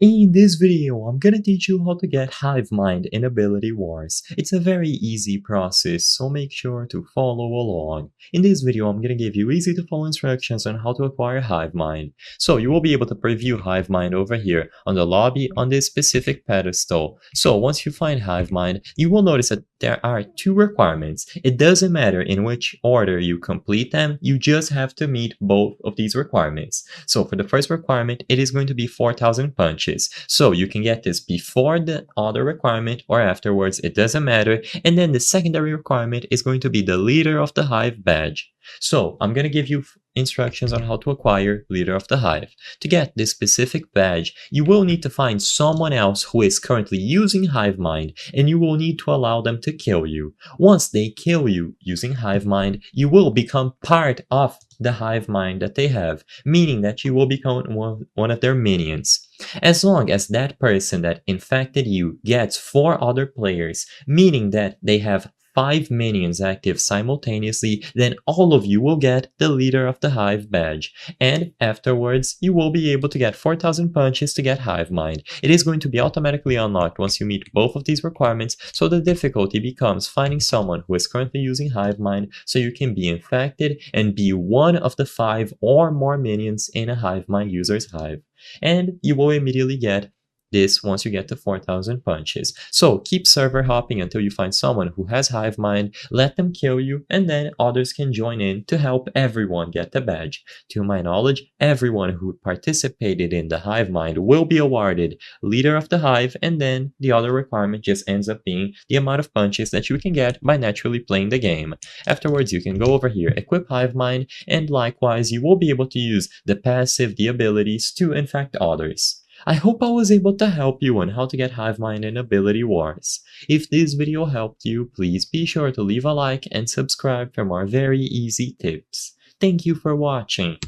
In this video, I'm gonna teach you how to get Hivemind in Ability Wars. It's a very easy process, so make sure to follow along. In this video, I'm gonna give you easy to follow instructions on how to acquire Hivemind. So you will be able to preview Hivemind over here on the lobby on this specific pedestal. So once you find Hivemind, you will notice that there are two requirements. It doesn't matter in which order you complete them, you just have to meet both of these requirements. So for the first requirement, it is going to be 4,000 punches. So you can get this before the other requirement or afterwards, it doesn't matter. And then the secondary requirement is going to be the Leader of the Hive badge. So I'm going to give you instructions on how to acquire Leader of the Hive. To get this specific badge, you will need to find someone else who is currently using Hivemind, and you will need to allow them to kill you. Once they kill you using Hivemind, you will become part of the Hivemind that they have, meaning that you will become one of their minions. As long as that person that infected you gets 4 other players, meaning that they have 5 minions active simultaneously, then all of you will get the Leader of the Hive badge. And afterwards, you will be able to get 4,000 punches to get Hivemind. It is going to be automatically unlocked once you meet both of these requirements, so the difficulty becomes finding someone who is currently using Hivemind so you can be infected and be one of the 5 or more minions in a Hivemind user's hive. And you will immediately get this once you get to 4,000 punches. So keep server hopping until you find someone who has Hivemind, let them kill you, and then others can join in to help everyone get the badge. To my knowledge, everyone who participated in the Hivemind will be awarded Leader of the Hive, and then the other requirement just ends up being the amount of punches that you can get by naturally playing the game. Afterwards, you can go over here, equip Hivemind, and likewise, you will be able to use the passive, the abilities to infect others. I hope I was able to help you on how to get Hivemind in Ability Wars. If this video helped you, please be sure to leave a like and subscribe for more very easy tips. Thank you for watching.